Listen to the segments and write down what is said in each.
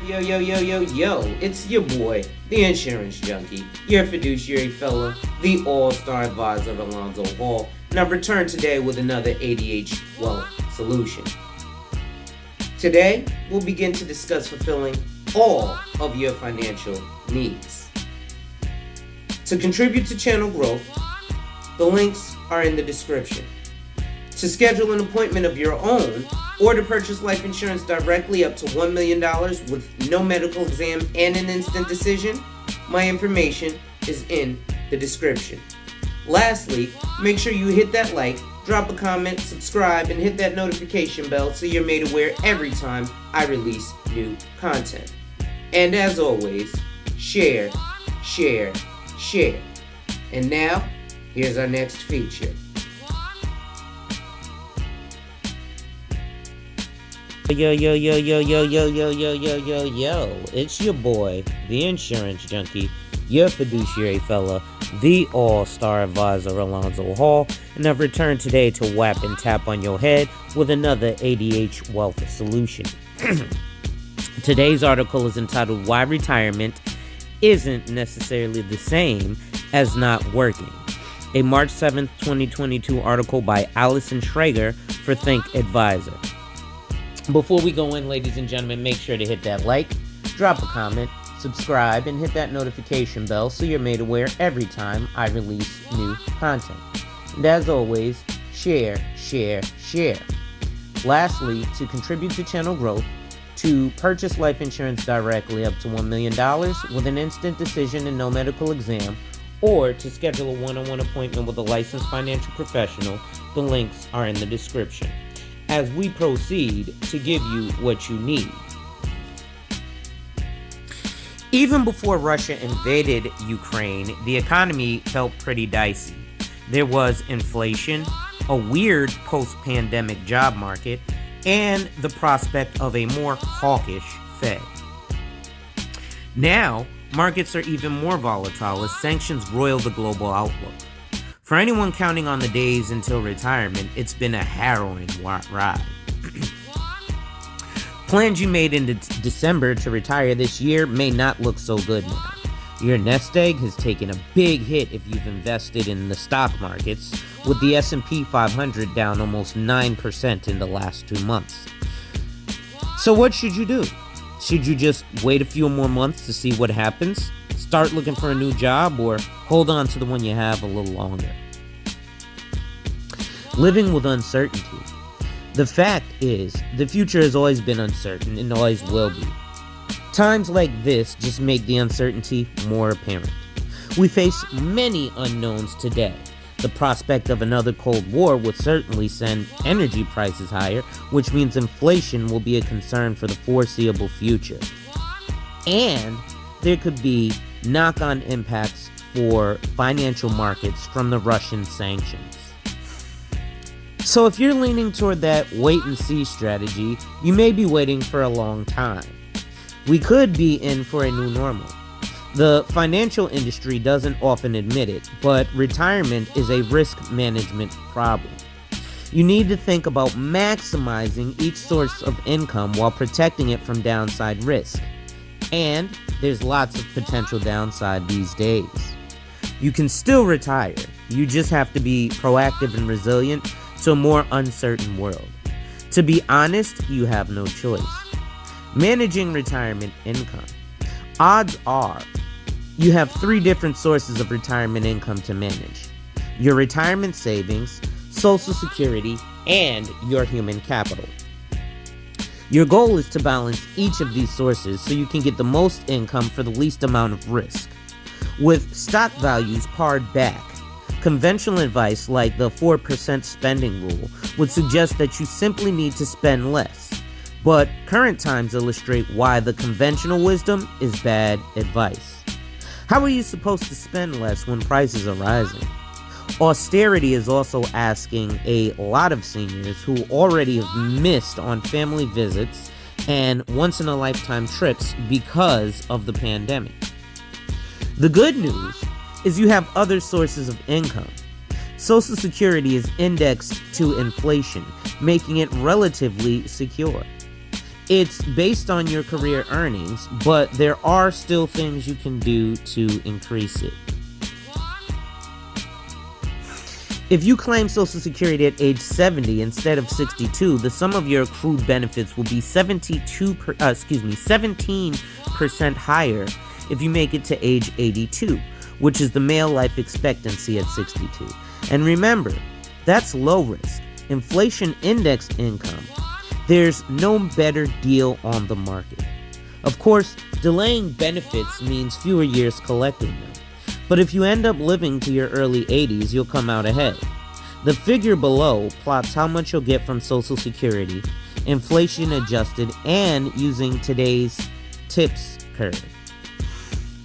Yo, yo, yo, yo, yo, it's your boy, the insurance junkie, your fiduciary fellow, the all-star advisor Alonzo Hall, and I've returned today with another ADH Wealth solution. Today, we'll begin to discuss fulfilling all of your financial needs. To contribute to channel growth, the links are in the description. To schedule an appointment of your own or to purchase life insurance directly up to $1 million with no medical exam and an instant decision, my information is in the description. Lastly, make sure you hit that like, drop a comment, subscribe, and hit that notification bell so you're made aware every time I release new content. And as always, share, share, share. And now, here's our next feature. Yo, yo, yo, yo, yo, yo, yo, yo, yo, yo, yo. It's your boy, the insurance junkie, your fiduciary fella, the all-star advisor Alonzo Hall, and I've returned today to whap and tap on your head with another ADH Wealth solution. Today's article is entitled Why Retirement Isn't Necessarily the Same as Not Working. A March 7th, 2022 article by Allison Schrager for Think Advisor. Before we go in, ladies and gentlemen, make sure to hit that like, drop a comment, subscribe, and hit that notification bell so you're made aware every time I release new content. And as always, share, share, share. Lastly, to contribute to channel growth, to purchase life insurance directly up to $1 million with an instant decision and no medical exam, or to schedule a one-on-one appointment with a licensed financial professional, the links are in the description. As we proceed to give you what you need. Even before Russia invaded Ukraine, the economy felt pretty dicey. There was inflation, a weird post-pandemic job market, and the prospect of a more hawkish Fed. Now, markets are even more volatile as sanctions roil the global outlook. For anyone counting on the days until retirement, it's been a harrowing ride. Plans you made in December to retire this year may not look so good now. Your nest egg has taken a big hit if you've invested in the stock markets, with the S&P 500 down almost 9% in the last 2 months. So what should you do? Should you just wait a few more months to see what happens? Start looking for a new job, or hold on to the one you have a little longer? Living with uncertainty. The fact is, the future has always been uncertain and always will be. Times like this just make the uncertainty more apparent. We face many unknowns today. The prospect of another Cold War would certainly send energy prices higher, which means inflation will be a concern for the foreseeable future. And there could be knock-on impacts for financial markets from the Russian sanctions. So if you're leaning toward that wait-and-see strategy, you may be waiting for a long time. We could be in for a new normal. The financial industry doesn't often admit it, but retirement is a risk management problem. You need to think about maximizing each source of income while protecting it from downside risk. And there's lots of potential downside these days. You can still retire. You just have to be proactive and resilient to a more uncertain world. To be honest, you have no choice. Managing retirement income. Odds are you have 3 different sources of retirement income to manage: your retirement savings, Social Security, and your human capital. Your goal is to balance each of these sources so you can get the most income for the least amount of risk. With stock values pared back, conventional advice like the 4% spending rule would suggest that you simply need to spend less. But current times illustrate why the conventional wisdom is bad advice. How are you supposed to spend less when prices are rising? Austerity is also asking a lot of seniors who already have missed on family visits and once-in-a-lifetime trips because of the pandemic. The good news is you have other sources of income. Social Security is indexed to inflation, making it relatively secure. It's based on your career earnings, but there are still things you can do to increase it. If you claim Social Security at age 70 instead of 62, the sum of your accrued benefits will be 17% higher if you make it to age 82, which is the male life expectancy at 62. And remember, that's low risk, inflation indexed income. There's no better deal on the market. Of course, delaying benefits means fewer years collecting them. But if you end up living to your early 80s, you'll come out ahead. The figure below plots how much you'll get from Social Security, inflation adjusted, and using today's tips curve,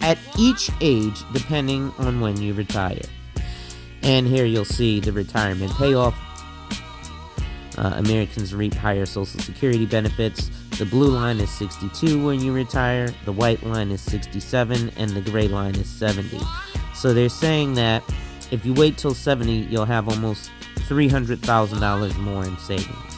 at each age depending on when you retire. And here you'll see the retirement payoff. Americans reap higher Social Security benefits. The blue line is 62 when you retire, the white line is 67, and the gray line is 70. So they're saying that if you wait till 70, you'll have almost $300,000 more in savings.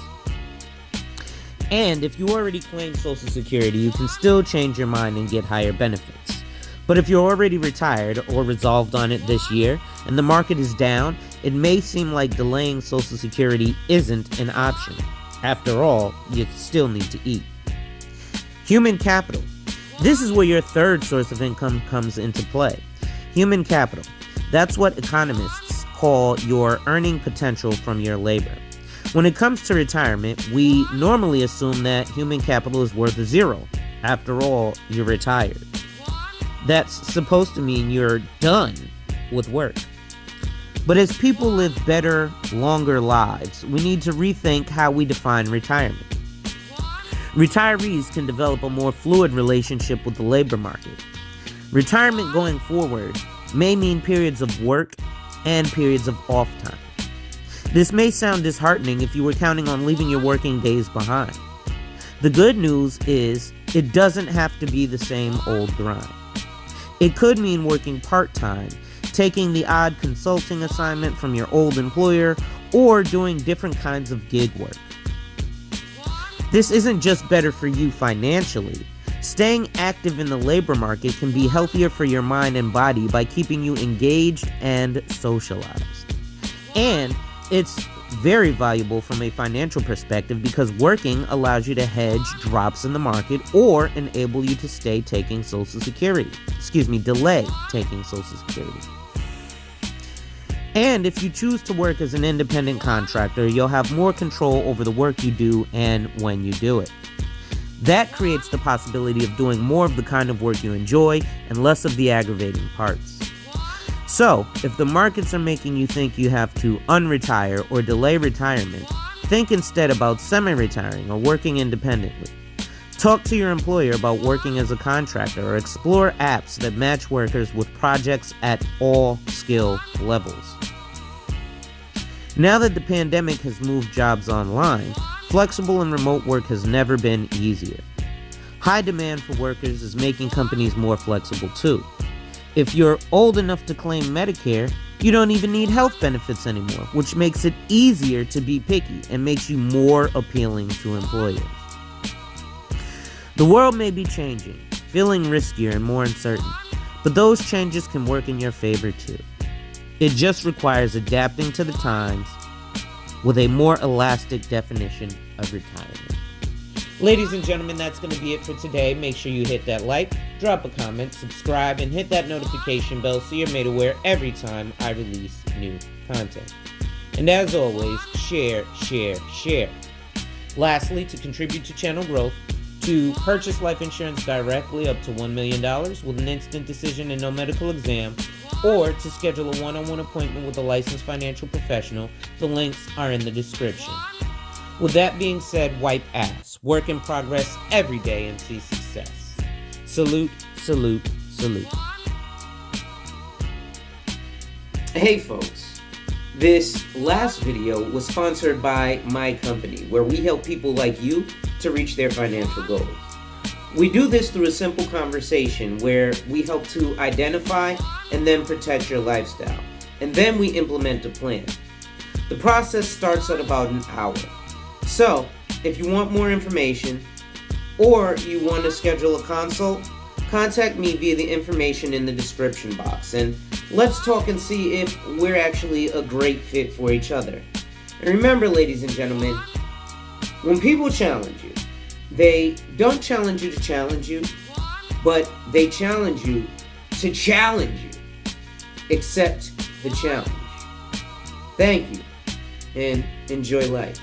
And if you already claim Social Security, you can still change your mind and get higher benefits. But if you're already retired or resolved on it this year and the market is down, it may seem like delaying Social Security isn't an option. After all, you still need to eat. Human capital. This is where your third source of income comes into play. Human capital. That's what economists call your earning potential from your labor. When it comes to retirement, we normally assume that human capital is worth zero. After all, you're retired. That's supposed to mean you're done with work. But as people live better, longer lives, we need to rethink how we define retirement. Retirees can develop a more fluid relationship with the labor market. Retirement going forward may mean periods of work and periods of off time. This may sound disheartening if you were counting on leaving your working days behind. The good news is it doesn't have to be the same old grind. It could mean working part-time, taking the odd consulting assignment from your old employer, or doing different kinds of gig work. This isn't just better for you financially. Staying active in the labor market can be healthier for your mind and body by keeping you engaged and socialized. And it's very valuable from a financial perspective because working allows you to hedge drops in the market or enable you to delay taking Social Security. And if you choose to work as an independent contractor, you'll have more control over the work you do and when you do it. That creates the possibility of doing more of the kind of work you enjoy and less of the aggravating parts. So, if the markets are making you think you have to unretire or delay retirement, think instead about semi-retiring or working independently. Talk to your employer about working as a contractor or explore apps that match workers with projects at all skill levels. Now that the pandemic has moved jobs online, flexible and remote work has never been easier. High demand for workers is making companies more flexible too. If you're old enough to claim Medicare, you don't even need health benefits anymore, which makes it easier to be picky and makes you more appealing to employers. The world may be changing, feeling riskier and more uncertain, but those changes can work in your favor too. It just requires adapting to the times with a more elastic definition of retirement. Ladies and gentlemen, that's going to be it for today. Make sure you hit that like, drop a comment, subscribe, and hit that notification bell so you're made aware every time I release new content. And as always, share, share, share. Lastly, to contribute to channel growth, to purchase life insurance directly up to $1 million with an instant decision and no medical exam, or to schedule a one-on-one appointment with a licensed financial professional, the links are in the description. With that being said, wipe ass, work in progress every day and see success. Salute, salute, salute. Hey folks, this last video was sponsored by my company, where we help people like you to reach their financial goals. We do this through a simple conversation where we help to identify and then protect your lifestyle, and then we implement a plan. The process starts at about an hour. So, if you want more information, or you want to schedule a consult, contact me via the information in the description box, and let's talk and see if we're actually a great fit for each other. And remember, ladies and gentlemen, when people challenge you, they don't challenge you to challenge you, but they challenge you to challenge you. Accept the challenge. Thank you, and enjoy life.